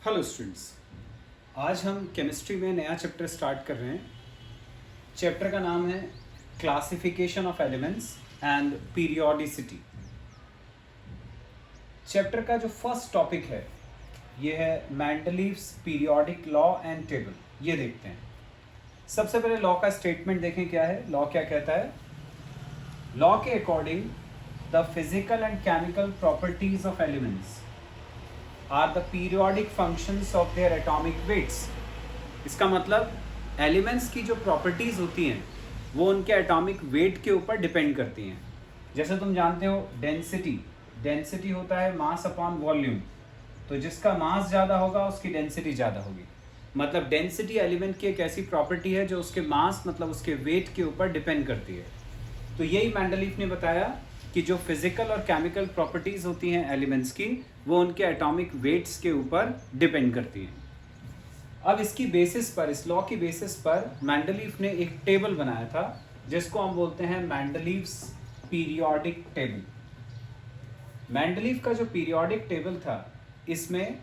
Hello students, आज हम chemistry में नया चैप्टर स्टार्ट कर रहे हैं। चैप्टर का नाम है classification of elements and periodicity. Chapter का जो फर्स्ट टॉपिक है ये है Mendeleev's periodic law and table. ये देखते हैं। सबसे पहले लॉ का स्टेटमेंट देखें क्या है। लॉ क्या कहता है? लॉ के according the physical and chemical properties of elements are the periodic functions of their atomic weights. इसका मतलब एलिमेंट्स की जो प्रॉपर्टीज़ होती हैं वो उनके एटॉमिक वेट के ऊपर डिपेंड करती हैं। जैसे तुम जानते हो डेंसिटी होता है मास अपॉन वॉल्यूम। तो जिसका मास ज़्यादा होगा उसकी डेंसिटी ज़्यादा होगी। मतलब डेंसिटी एलिमेंट की एक ऐसी प्रॉपर्टी है जो उसके मास मतलब उसके वेट के ऊपर डिपेंड करती है। तो यही मेंडलीफ ने बताया कि जो फिजिकल और केमिकल प्रॉपर्टीज़ होती हैं एलिमेंट्स की वो उनके एटॉमिक वेट्स के ऊपर डिपेंड करती हैं। अब इसकी बेसिस पर, इस लॉ की बेसिस पर मेंडलीफ ने एक टेबल बनाया था जिसको हम बोलते हैं मेंडलीव्स पीरियोडिक टेबल। मेंडलीफ का जो पीरियोडिक टेबल था इसमें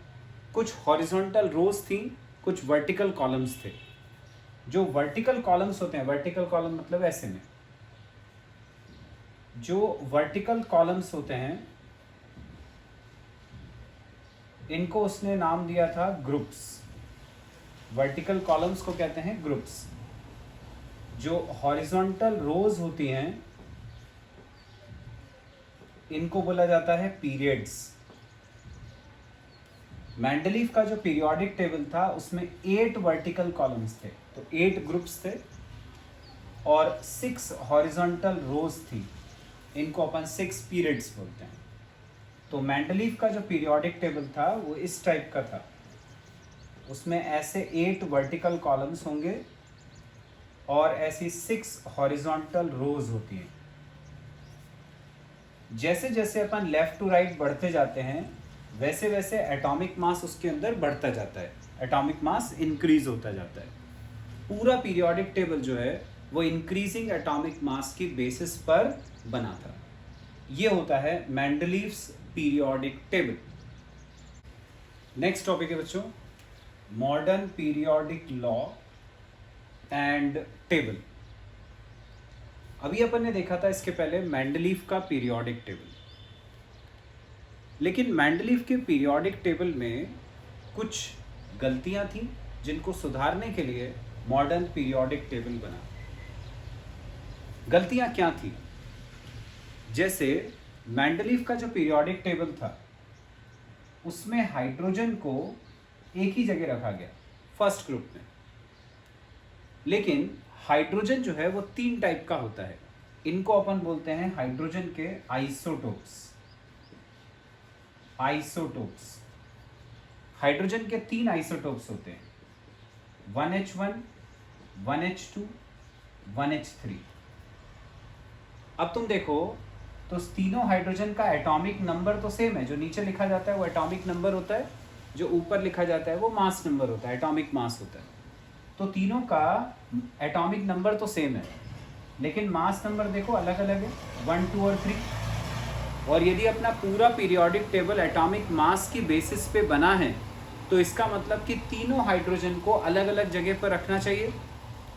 कुछ हॉरिजॉन्टल रोज थी, कुछ वर्टिकल कॉलम्स थे। जो वर्टिकल कॉलम्स होते हैं, वर्टिकल कॉलम मतलब ऐसे में, जो वर्टिकल कॉलम्स होते हैं इनको उसने नाम दिया था ग्रुप्स। वर्टिकल कॉलम्स को कहते हैं ग्रुप्स। जो हॉरिजॉन्टल रोज होती हैं इनको बोला जाता है पीरियड्स। मेंडलीफ का जो पीरियोडिक टेबल था उसमें 8 वर्टिकल कॉलम्स थे, तो 8 ग्रुप्स थे और 6 हॉरिजॉन्टल रोज थी। इनको अपन 6 पीरियड्स बोलते हैं। तो मेंडलीफ का जो पीरियोडिक टेबल था वो इस टाइप का था। उसमें ऐसे 8 वर्टिकल कॉलम्स होंगे और ऐसी 6 हॉरिजॉन्टल रोज होती हैं। जैसे जैसे अपन लेफ्ट टू राइट बढ़ते जाते हैं वैसे वैसे एटॉमिक मास उसके अंदर बढ़ता जाता है, एटॉमिक मास इंक्रीज होता जाता है। पूरा पीरियोडिक टेबल जो है वो इंक्रीजिंग एटॉमिक मास की बेसिस पर बना था। ये होता है Mendeleev's periodic table. Next topic है बच्चों modern periodic law and table. अभी अपन ने देखा था इसके पहले मेंडलीव का पीरियोडिक टेबल, लेकिन मेंडलीव के पीरियोडिक टेबल में कुछ गलतियां थी जिनको सुधारने के लिए मॉडर्न पीरियोडिक टेबल बना। गलतियां क्या थी? जैसे मेंडलीव का जो पीरियोडिक टेबल था उसमें हाइड्रोजन को एक ही जगह रखा गया फर्स्ट ग्रुप में, लेकिन हाइड्रोजन जो है वो 3 टाइप का होता है। इनको अपन बोलते हैं हाइड्रोजन के आइसोटोप्स। हाइड्रोजन के 3 आइसोटोप्स होते हैं, 1H1, 1H2, 1H3। अब तुम देखो तो तीनों हाइड्रोजन का एटॉमिक नंबर तो सेम है। जो नीचे लिखा जाता है वो एटॉमिक नंबर होता है, जो ऊपर लिखा जाता है वो मास नंबर होता है, एटॉमिक मास होता है। तो तीनों का एटॉमिक नंबर तो सेम है, लेकिन मास नंबर देखो अलग अलग है, 1, 2 और 3। और यदि अपना पूरा पीरियोडिक टेबल एटॉमिक मास की बेसिस पे बना है तो इसका मतलब कि तीनों हाइड्रोजन को अलग अलग जगह पर रखना चाहिए।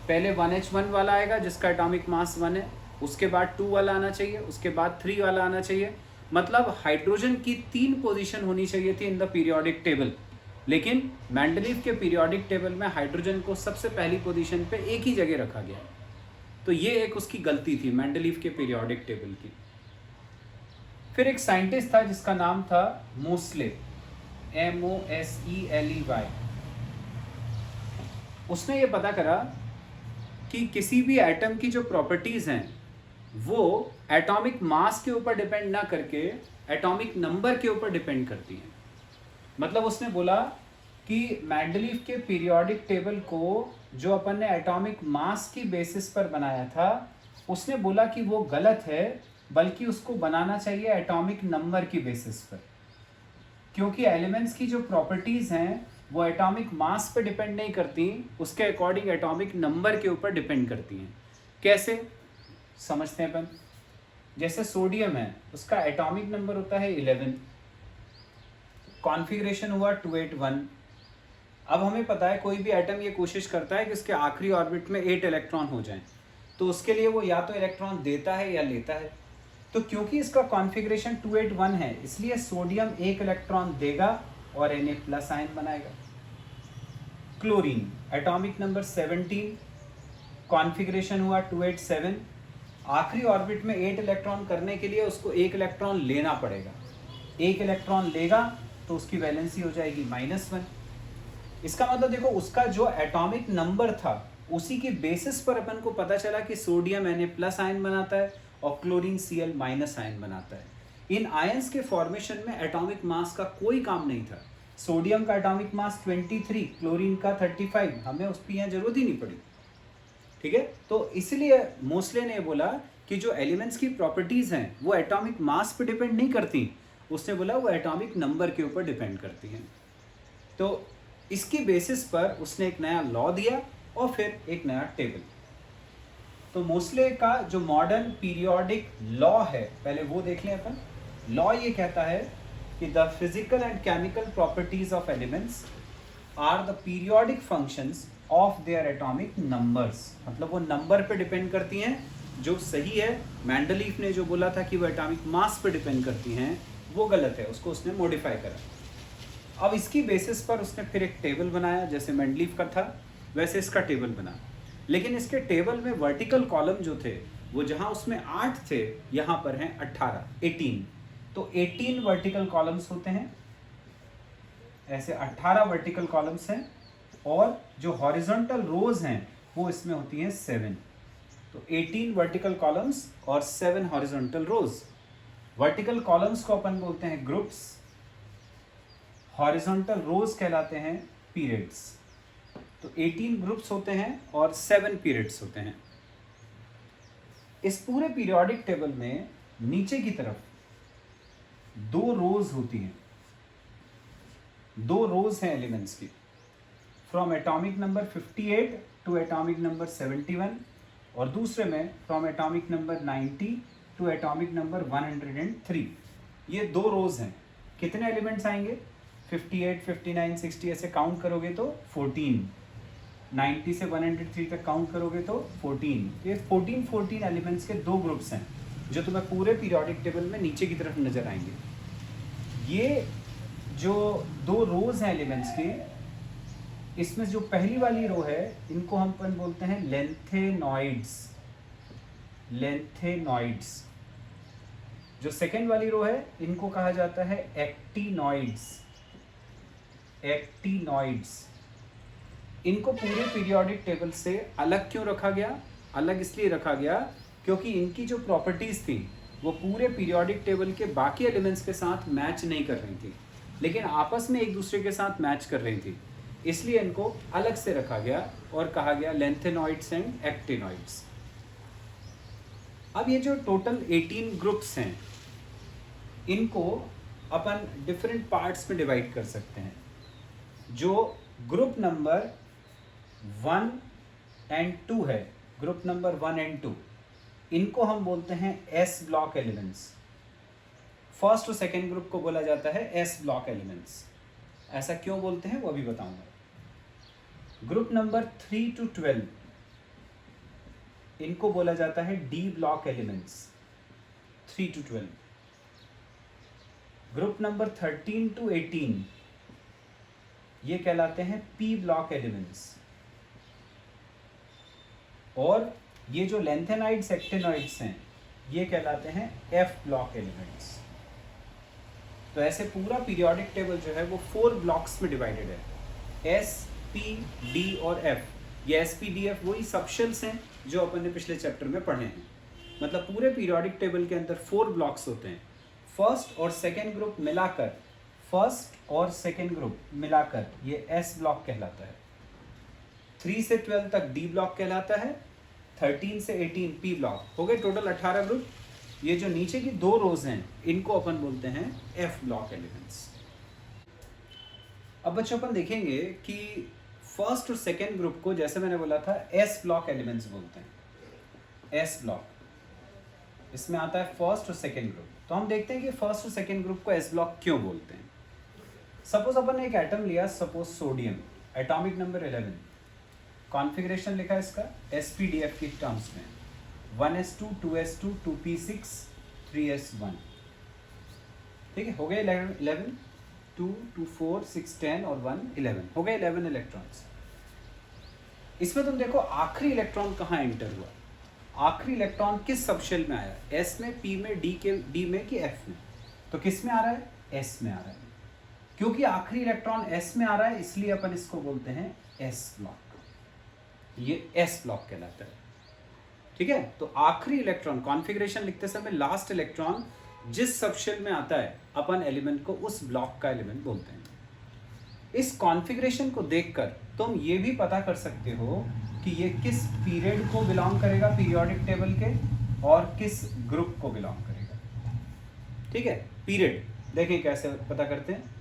पहले 1H1 वाला आएगा जिसका एटॉमिक मास 1 है, उसके बाद 2 वाला आना चाहिए, उसके बाद 3 वाला आना चाहिए। मतलब हाइड्रोजन की 3 पोजीशन होनी चाहिए थी इन द पीरियोडिक टेबल, लेकिन मेंडलीव के पीरियोडिक टेबल में हाइड्रोजन को सबसे पहली पोजीशन पे एक ही जगह रखा गया। तो ये एक उसकी गलती थी मेंडलीव के पीरियोडिक टेबल की। फिर एक साइंटिस्ट था जिसका नाम था मोस्ले, MOSELEY। उसने ये पता करा कि किसी भी एटम की जो प्रॉपर्टीज हैं वो एटॉमिक मास के ऊपर डिपेंड ना करके एटॉमिक नंबर के ऊपर डिपेंड करती हैं। मतलब उसने बोला कि मेंडलीव के पीरियोडिक टेबल को जो अपन ने एटॉमिक मास की बेसिस पर बनाया था उसने बोला कि वो गलत है, बल्कि उसको बनाना चाहिए एटॉमिक नंबर की बेसिस पर। क्योंकि एलिमेंट्स की जो प्रॉपर्टीज हैं वो एटॉमिक मास पे डिपेंड नहीं करती, उसके अकॉर्डिंग एटॉमिक नंबर के ऊपर डिपेंड करती हैं। कैसे समझते हैं अपन? जैसे सोडियम है, उसका एटॉमिक नंबर होता है 11, कॉन्फ़िगरेशन हुआ 281, अब हमें पता है कोई भी एटम ये कोशिश करता है कि उसके आखिरी ऑर्बिट में 8 इलेक्ट्रॉन हो जाएं, तो उसके लिए वो या तो इलेक्ट्रॉन देता है या लेता है। तो क्योंकि इसका कॉन्फ़िगरेशन 281 है, इसलिए सोडियम 1 इलेक्ट्रॉन देगा और Na+ आयन बनाएगा। क्लोरीन एटॉमिक नंबर 17, कॉन्फ़िगरेशन हुआ 287, आखिरी ऑर्बिट में 8 इलेक्ट्रॉन करने के लिए उसको 1 इलेक्ट्रॉन लेना पड़ेगा। 1 इलेक्ट्रॉन लेगा तो उसकी वैलेंसी हो जाएगी -1। इसका मतलब देखो, उसका जो एटॉमिक नंबर था उसी के बेसिस पर अपन को पता चला कि सोडियम Na+ आयन बनाता है और क्लोरीन Cl- आयन बनाता है। इन आयंस के फॉर्मेशन में एटॉमिक मास का कोई काम नहीं था। सोडियम का एटॉमिक मास 23, क्लोरीन का 35, हमें उसकी यहाँ जरूरत ही नहीं पड़ी। ठीक है, तो इसलिए मोस्ले ने बोला कि जो एलिमेंट्स की प्रॉपर्टीज हैं वो एटॉमिक मास पे डिपेंड नहीं करती, उसने बोला वो एटॉमिक नंबर के ऊपर डिपेंड करती हैं। तो इसकी बेसिस पर उसने एक नया लॉ दिया और फिर एक नया टेबल। तो मोस्ले का जो मॉडर्न पीरियोडिक लॉ है, पहले वो देख लें अपन। लॉ ये कहता है कि the physical and chemical properties of elements are the periodic functions of their atomic numbers. मतलब वो नंबर पे डिपेंड करती हैं, जो सही है। मेंडलीफ ने जो बोला था कि वो एटॉमिक मास पे डिपेंड करती हैं, वो गलत है, उसको उसने मॉडिफाई करा। अब इसकी बेसिस पर उसने फिर एक टेबल बनाया, जैसे मेंडलीफ का था वैसे इसका टेबल बना। लेकिन इसके टेबल में वर्टिकल कॉलम जो थे वो जहां उसमें 8 थे, यहां पर हैं 18। तो 18 वर्टिकल कॉलम्स होते हैं, ऐसे 18 वर्टिकल कॉलम्स हैं, और जो हॉरिजॉन्टल रोज हैं वो इसमें होती हैं 7। तो 18 वर्टिकल कॉलम्स और 7 हॉरिजॉन्टल रोज। वर्टिकल कॉलम्स को अपन बोलते हैं ग्रुप्स, हॉरिजॉन्टल रोज कहलाते हैं पीरियड्स। तो 18 ग्रुप्स होते हैं और 7 पीरियड्स होते हैं। इस पूरे पीरियोडिक टेबल में नीचे की तरफ 2 रोज होती हैं, 2 रोज हैं एलिमेंट्स की, from atomic number 58 to atomic number 71, और दूसरे में from atomic number 90 to atomic number 103। ये 2 रोज हैं। कितने एलिमेंट्स आएंगे? 58, 59, 60 ऐसे काउंट करोगे तो 14, 90 से 103 तक काउंट करोगे तो 14। ये 14 एलिमेंट्स के 2 ग्रुप्स हैं जो तुम्हें पूरे पीरियोडिक टेबल में नीचे की तरफ नजर आएंगे। ये जो 2 रोज हैं एलिमेंट्स के, इसमें जो पहली वाली रो है इनको हम अपन बोलते हैं लेंथेनॉइड्स। लेंथेनॉइड्स। जो सेकेंड वाली रो है इनको कहा जाता है एक्टिनॉइड्स। एक्टिनॉइड्स। इनको पूरे पीरियोडिक टेबल से अलग क्यों रखा गया? अलग इसलिए रखा गया क्योंकि इनकी जो प्रॉपर्टीज थी वो पूरे पीरियोडिक टेबल के बाकी एलिमेंट्स के साथ मैच नहीं कर रही थी, लेकिन आपस में एक दूसरे के साथ मैच कर रही थी। इसलिए इनको अलग से रखा गया और कहा गया लेंथेनॉइड्स एंड एक्टिनॉइड्स। अब ये जो टोटल 18 ग्रुप्स हैं, इनको अपन डिफरेंट पार्ट्स में डिवाइड कर सकते हैं। जो ग्रुप नंबर 1 एंड 2 है, ग्रुप नंबर 1 एंड 2, इनको हम बोलते हैं एस ब्लॉक एलिमेंट्स। फर्स्ट और सेकेंड ग्रुप को बोला जाता है एस ब्लॉक एलिमेंट्स। ऐसा क्यों बोलते हैं वो अभी बताऊंगा। ग्रुप नंबर 3 to 12, इनको बोला जाता है D block elements, 3 to 12। Group number 13 to 18, ये कहलाते हैं पी ब्लॉक एलिमेंट्स। और ये जो लेंथेनाइड्स एक्टिनॉइड्स हैं ये कहलाते हैं एफ ब्लॉक एलिमेंट्स। तो ऐसे पूरा पीरियोडिक टेबल जो है वो 4 ब्लॉक्स में डिवाइडेड है, एस, पी, डी और एफ। ये एस, पी, डी, एफ वही सबशेल्स हैं जो अपन ने पिछले चैप्टर में पढ़े हैं। मतलब पूरे पीरियोडिक टेबल के अंदर 4 ब्लॉक्स होते हैं। फर्स्ट और सेकेंड ग्रुप मिलाकर, फर्स्ट और सेकेंड ग्रुप मिलाकर ये एस ब्लॉक कहलाता है। 3 से 12 तक डी ब्लॉक कहलाता है, 13 से 18 पी ब्लॉक। हो गए टोटल 18 ग्रुप। ये जो नीचे की 2 रोज हैं इनको अपन बोलते हैं एफ ब्लॉक एलिमेंट्स। अब बच्चों अपन देखेंगे कि फर्स्ट और सेकेंड ग्रुप को, जैसे मैंने बोला था, एस ब्लॉक एलिमेंट्स बोलते हैं। एस ब्लॉक, इसमें आता है फर्स्ट और सेकेंड ग्रुप। तो हम देखते हैं कि फर्स्ट और सेकेंड ग्रुप को एस ब्लॉक क्यों बोलते हैं। सपोज अपन ने एक एटम लिया, suppose sodium, atomic number 11, configuration लिखा है इसका SPDF की टर्म्स में 1s2 2s2 2p6 3s1। ठीक है, हो गए 11, 2 2 4 6 10 और 1 11, हो गए 11 इलेक्ट्रॉन्स। इसमें तुम देखो आखिरी इलेक्ट्रॉन कहाँ एंटर हुआ, आखिरी इलेक्ट्रॉन किस सबशेल में आया, S में, P में, D में कि F में? तो किस में आ रहा है? S में आ रहा है। क्योंकि आखिरी इलेक्ट्रॉन S में आ रहा है इसलिए अपन इसको बोलते हैं S ब्लॉक, ये S ब्लॉक कहलाता है। ठीक है, तो आखिरी इलेक्ट्रॉन कॉन्फ़िगरेशन लिखते समय लास्ट इलेक्ट्रॉन जिस सबशेल में आता है अपन एलिमेंट को उस ब्लॉक का एलिमेंट बोलते हैं। इस कॉन्फ़िगरेशन को देखकर तुम ये भी पता कर सकते हो कि ये किस पीरियड को बिलोंग करेगा पीरियोडिक टेबल के और किस ग्रुप को बिलोंग करेगा। ठीक है, पीरियड देखें कैसे पता करते हैं।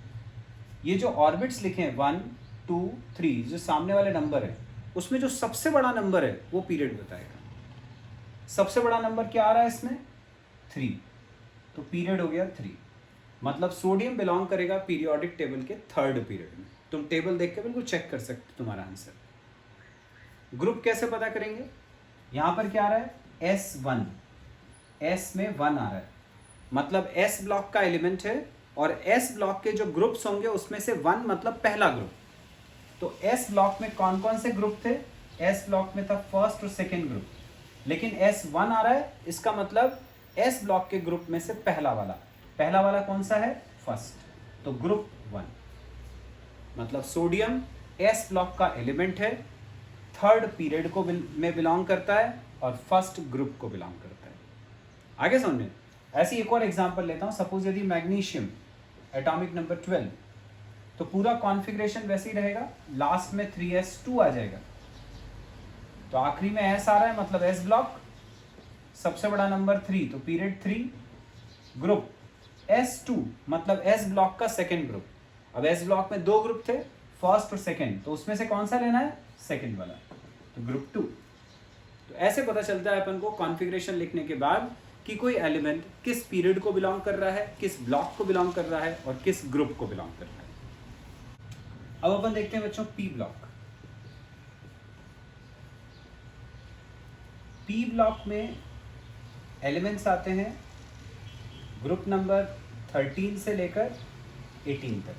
ये जो ऑर्बिट्स लिखे हैं 1 2 3, जो सामने वाले नंबर है उसमें जो सबसे बड़ा नंबर है वो पीरियड बताएगा। सबसे बड़ा नंबर क्या आ रहा है इसमें? 3, तो पीरियड हो गया 3। मतलब सोडियम बिलोंग करेगा पीरियोडिक टेबल के थर्ड पीरियड में। तुम टेबल देख के बिल्कुल चेक कर सकते हो तुम्हारा आंसर। ग्रुप कैसे पता करेंगे? यहाँ पर क्या आ रहा है? S1, S में 1 आ रहा है, मतलब S ब्लॉक का एलिमेंट है और S ब्लॉक के जो ग्रुप्स होंगे उसमें से 1 मतलब पहला ग्रुप। तो S ब्लॉक में कौन कौन से ग्रुप थे? S ब्लॉक में था फर्स्ट और सेकेंड ग्रुप, लेकिन S1 आ रहा है, इसका मतलब S ब्लॉक के ग्रुप में से पहला वाला कौन सा है? फर्स्ट, तो ग्रुप 1। मतलब सोडियम S ब्लॉक का एलिमेंट है, थर्ड पीरियड को में बिलोंग करता है और फर्स्ट ग्रुप को बिलोंग करता है। आगे समझे? ऐसी एक और एग्जांपल लेता हूं। सपोज यदि मैग्नीशियम एटॉमिक नंबर 12, तो पूरा कॉन्फ़िगरेशन वैसे ही रहेगा, लास्ट में 3s2 आ जाएगा, तो आखिरी में S आ रहा है मतलब S ब्लॉक, सबसे बड़ा नंबर 3 तो पीरियड 3, ग्रुप S2 मतलब S ब्लॉक का सेकेंड ग्रुप। अब S ब्लॉक में 2 ग्रुप थे, फर्स्ट और सेकेंड, तो उसमें से कौन सा लेना है? सेकेंड वाला, तो ग्रुप 2। तो ऐसे पता चलता है अपन को कॉन्फ़िगरेशन लिखने के बाद कि कोई एलिमेंट किस पीरियड को बिलोंग कर रहा है, किस ब्लॉक को बिलोंग कर रहा है और किस ग्रुप को बिलोंग कर रहा है। अब अपन देखते हैं बच्चों P ब्लॉक। P ब्लॉक में एलिमेंट्स आते हैं ग्रुप नंबर 13 से लेकर 18 तक।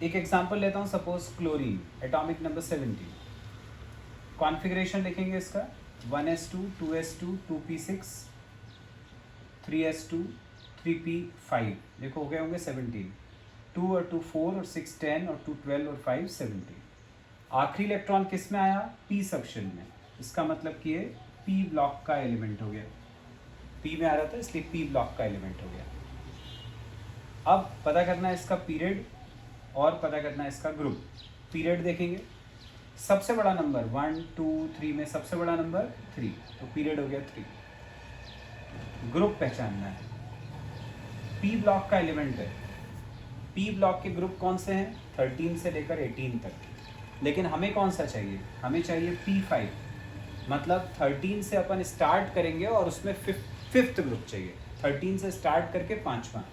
एक एग्जांपल लेता हूं, suppose chlorine atomic number 17। Configuration लिखेंगे इसका 1s2 2s2 2p6 3s2 3p5। देखो हो गए होंगे 17, 2 और 2 4 और 6 10 और 2 12 और 5 17। आखिरी इलेक्ट्रॉन किस में आया? P सबशेल में, इसका मतलब कि ये P ब्लॉक का एलिमेंट हो गया। P में आ रहा था इसलिए P ब्लॉक का एलिमेंट हो गया। अब पता करना है इसका पीरियड और पता करना है इसका ग्रुप। पीरियड देखेंगे, सबसे बड़ा नंबर 1 2 3 में सबसे बड़ा नंबर 3, तो पीरियड हो गया 3। ग्रुप पहचानना है, P ब्लॉक का एलिमेंट है, P ब्लॉक के ग्रुप कौन से हैं? 13 से लेकर 18 तक, लेकिन हमें कौन सा चाहिए? हमें चाहिए P5, मतलब 13 से अपन स्टार्ट करेंगे और उसमें फिफ्थ ग्रुप चाहिए। 13 से स्टार्ट करके 5वां,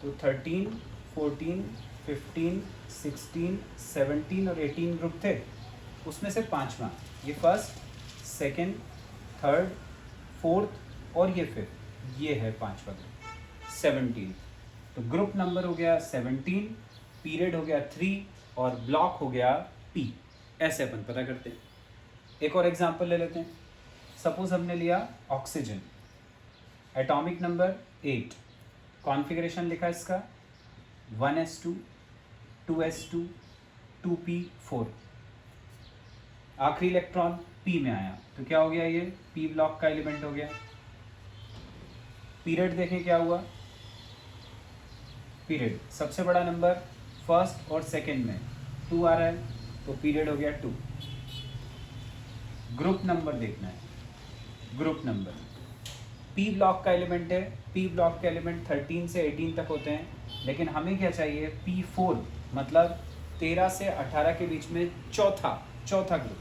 तो 13 14 15 16 17 और 18 ग्रुप थे, उसमें से 5वां, ये फर्स्ट सेकंड थर्ड फोर्थ और ये फिफ्थ, ये है 5वां ग्रुप 17। तो ग्रुप नंबर हो गया 17, पीरियड हो गया 3 और ब्लॉक हो गया P। ऐसे अपन पता करते हैं। एक और एग्जांपल ले लेते हैं। सपोज हमने लिया ऑक्सीजन एटॉमिक नंबर 8। कॉन्फ़िगरेशन लिखा इसका 1s2 2s2 2p4। आखिरी इलेक्ट्रॉन P में आया तो क्या हो गया? ये P ब्लॉक का एलिमेंट हो गया। पीरियड देखें क्या हुआ? पीरियड सबसे बड़ा नंबर फर्स्ट और सेकंड में 2 आ रहा है, तो पीरियड हो गया 2। ग्रुप नंबर देखना है, ग्रुप नंबर P ब्लॉक का एलिमेंट है, P ब्लॉक के एलिमेंट 13 से 18 तक होते हैं, लेकिन हमें क्या चाहिए? P4, मतलब 13 से 18 के बीच में चौथा ग्रुप,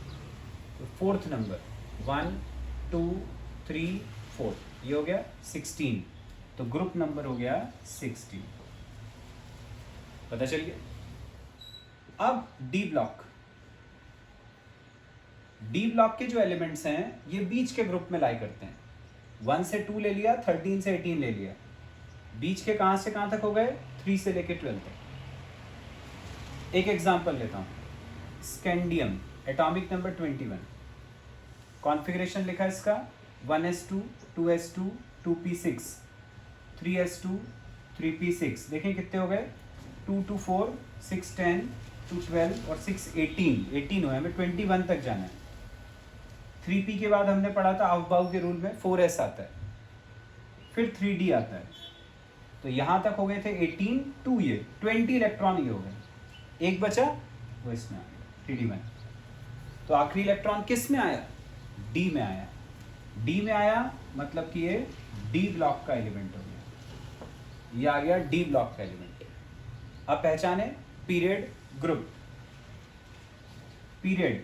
तो फोर्थ नंबर 1 2 3 4, ये हो गया 16, तो ग्रुप नंबर हो गया 16। पता चल गया? अब डी ब्लॉक, डी ब्लॉक के जो एलिमेंट्स हैं ये बीच के ग्रुप में लाई करते हैं। 1 से 2 ले लिया, 13 से 18 ले लिया, बीच के कहाँ से कहाँ तक हो गए, 3 से लेके 12 तक। एक एग्जांपल लेता हूँ, स्कैंडियम एटॉमिक नंबर 21, कॉन्फ़िगरेशन लिखा है इसका 1s2 2s2 2p6 3s2 3p6। देखें कितने हो गए, 2 2 4 6 10 2 12 और 6 18 हुआ है, हमें 21 तक जाना है। 3p के बाद हमने पढ़ा था अवबाउ के रूल में 4s आता है, फिर 3d आता है, तो यहाँ तक हो गए थे 18 2 ये 20 इलेक्ट्रॉन ये हो गए, एक बचा वो इसमें आ गया 3d1। तो आखिरी इलेक्ट्रॉन किस में आया, डी में आया, डी में आया मतलब कि ये डी ब्लॉक का एलिमेंट हो गया, ये आ गया डी ब्लॉक का एलिमेंट। अब पहचाने पीरियड ग्रुप। पीरियड,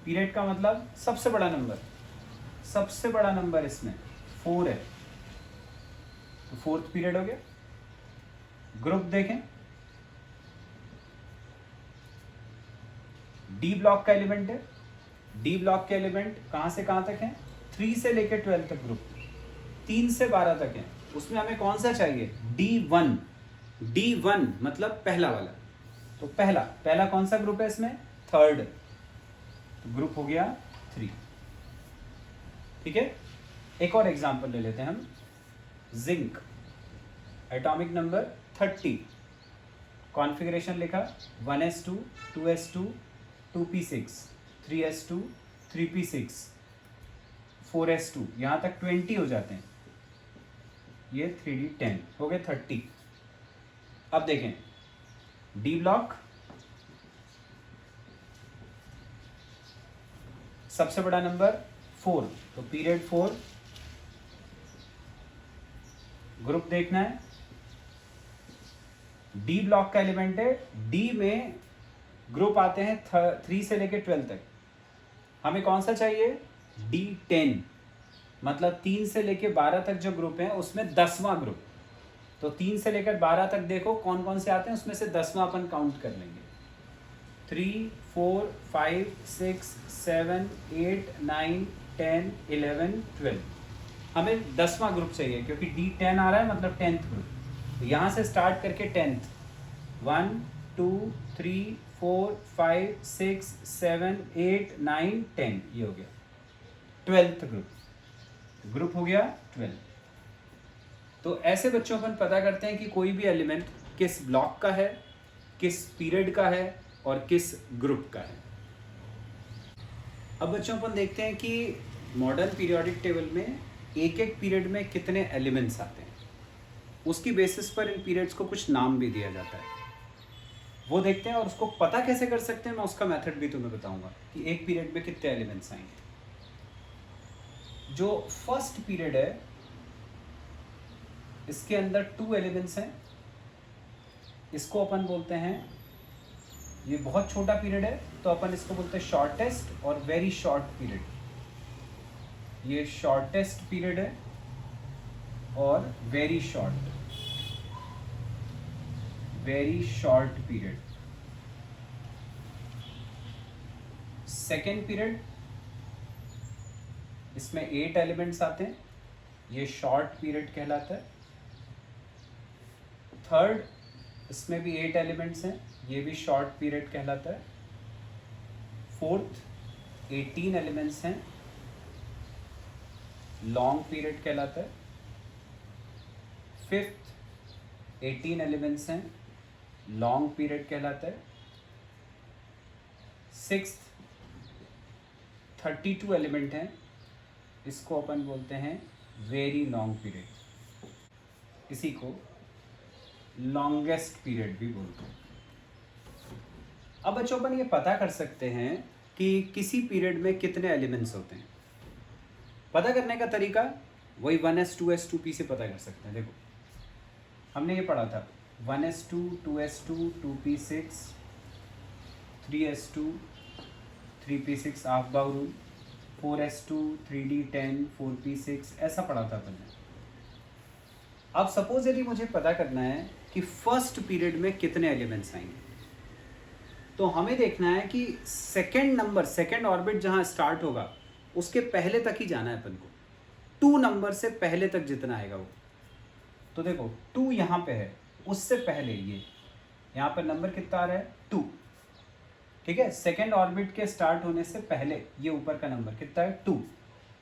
पीरियड का मतलब सबसे बड़ा नंबर, सबसे बड़ा नंबर इसमें 4 है, तो 4th पीरियड हो गया। ग्रुप देखें, डी ब्लॉक का एलिमेंट है, डी ब्लॉक के एलिमेंट कहां से कहां तक हैं, 3 से लेकर 12 तक ग्रुप, 3 से 12 तक है। उसमें हमें कौन सा चाहिए, D1, D1 मतलब पहला वाला, तो पहला पहला कौन सा ग्रुप है इसमें, 3rd, तो ग्रुप हो गया 3। ठीक है, एक और एग्जांपल ले लेते हैं हम, जिंक एटॉमिक नंबर 30, कॉन्फ़िगरेशन लिखा 1s2 2s2 2p6 3s2 3p6 4s2, यहाँ तक 20 हो जाते हैं, ये 3d10 हो गए 30। अब देखें डी ब्लॉक, सबसे बड़ा नंबर 4, तो पीरियड 4, ग्रुप देखना है, डी ब्लॉक का एलिमेंट है, डी में ग्रुप आते हैं 3 से लेकर 12 तक, हमें कौन सा चाहिए, D10, मतलब 3 से लेकर 12 तक जो ग्रुप है उसमें 10वां ग्रुप, तो 3 से लेकर 12 तक देखो कौन कौन से आते हैं, उसमें से 10वां अपन काउंट कर लेंगे, 3 4 5 6 7 8 9 10 11 12, हमें 10वां ग्रुप चाहिए क्योंकि D10 आ रहा है मतलब 10th ग्रुप, तो यहाँ से स्टार्ट करके 10th 1 2 3 4 5 6 7 8 9 10, ये हो गया 12th ग्रुप, ग्रुप हो गया 12। तो ऐसे बच्चों अपन पता करते हैं कि कोई भी एलिमेंट किस ब्लॉक का है, किस पीरियड का है और किस ग्रुप का है। अब बच्चों अपन देखते हैं कि मॉडर्न पीरियोडिक टेबल में एक एक पीरियड में कितने एलिमेंट्स आते हैं, उसकी बेसिस पर इन पीरियड्स को कुछ नाम भी दिया जाता है, वो देखते हैं। और उसको पता कैसे कर सकते हैं मैं उसका मेथड भी तुम्हें बताऊंगा कि एक पीरियड में कितने एलिमेंट्स आएंगे। जो फर्स्ट पीरियड है इसके अंदर 2 एलिमेंट्स हैं, इसको अपन बोलते हैं, ये बहुत छोटा पीरियड है तो अपन इसको बोलते हैं शॉर्टेस्ट और वेरी शॉर्ट पीरियड। ये शॉर्टेस्ट पीरियड है और very short period. Second period, इसमें 8 एलिमेंट्स आते हैं, ये शॉर्ट पीरियड कहलाता है। थर्ड, इसमें भी 8 एलिमेंट्स हैं, ये भी शॉर्ट पीरियड कहलाता है। फोर्थ, 18 एलिमेंट्स हैं, लॉन्ग पीरियड कहलाता है। फिफ्थ, 18 एलिमेंट्स हैं, लॉन्ग पीरियड कहलाता है। सिक्स्थ, 32 एलिमेंट हैं, इसको अपन बोलते हैं वेरी लॉन्ग पीरियड, इसी को लॉन्गेस्ट पीरियड भी बोलते हैं। अब बच्चों अपन ये पता कर सकते हैं कि किसी पीरियड में कितने एलिमेंट्स होते हैं। पता करने का तरीका वही 1s 2s 2p से पता कर सकते हैं। देखो हमने ये पढ़ा था 1s2 2s2 2p6 3s2 3p6 half बाउ रूल, 4s2 3d10 4p6, ऐसा पढ़ा था अपन ने। अब सपोज यदि मुझे पता करना है कि फर्स्ट पीरियड में कितने एलिमेंट्स आएंगे, तो हमें देखना है कि सेकेंड ऑर्बिट जहाँ स्टार्ट होगा उसके पहले तक ही जाना है अपन को, 2 नंबर से पहले तक जितना आएगा वो। तो देखो 2 यहाँ पे है, उससे पहले ये यहाँ पर नंबर कितना आ रहा है 2, ठीक है। सेकेंड ऑर्बिट के स्टार्ट होने से पहले ये ऊपर का नंबर कितना है 2,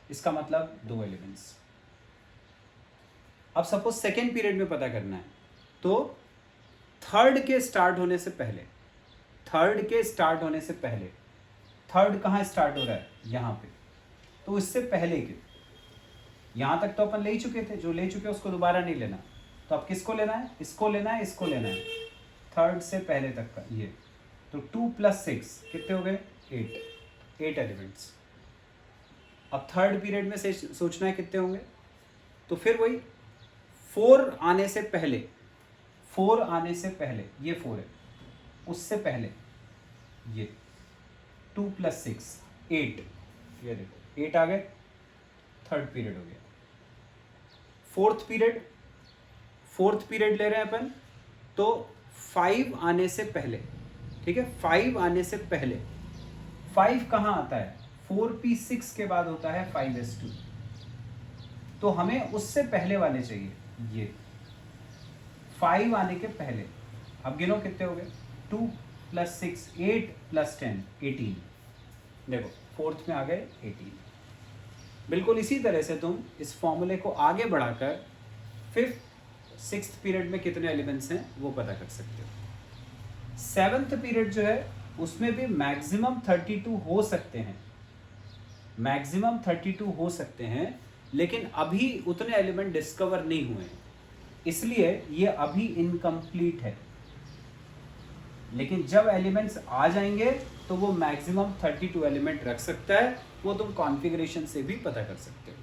इसका मतलब 2 एलिमेंट्स। अब सपोज सेकेंड पीरियड में पता करना है, तो थर्ड के स्टार्ट होने से पहले, थर्ड कहाँ स्टार्ट हो रहा है यहाँ पे, तो इससे पहले के यहाँ तक तो अपन ले ही चुके थे, जो ले चुके उसको दोबारा नहीं लेना। तो अब किसको लेना है, इसको लेना है, इसको लेना है, थर्ड से पहले तक का ये। तो 2 + 6 कितने हो गए 8 एलिमेंट्स। अब थर्ड पीरियड में से सोचना है कितने होंगे, तो फिर वही 4 आने से पहले ये 4 है, उससे पहले ये 2 + 6 8, ये देखो 8 आ गए, थर्ड पीरियड हो गया। फोर्थ पीरियड ले रहे हैं अपन, तो 5 आने से पहले, ठीक है, 5 आने से पहले 5 कहाँ आता है 4p6 के बाद होता है 5s2, तो हमें उससे पहले वाले चाहिए ये 5 आने के पहले। अब गिनो कितने हो गए 2 + 6 8 + 10 18, देखो फोर्थ में आ गए 18। बिल्कुल इसी तरह से तुम इस फॉर्मूले को आगे बढ़ाकर फिफ्थ 6th पीरियड में कितने एलिमेंट्स हैं वो पता कर सकते हो। 7th पीरियड जो है उसमें भी मैक्सिमम 32 हो सकते हैं, लेकिन अभी उतने एलिमेंट डिस्कवर नहीं हुए हैं, इसलिए ये अभी इनकम्प्लीट है। लेकिन जब एलिमेंट्स आ जाएंगे तो वो मैक्सिमम 32 एलिमेंट रख सकता है, वो तुम कॉन्फ़िगरेशन से भी पता कर सकते हो।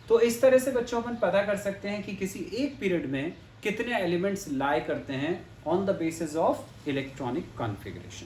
तो इस तरह से बच्चों अपन पता कर सकते हैं कि किसी एक पीरियड में कितने एलिमेंट्स लाई करते हैं on the basis of electronic configuration.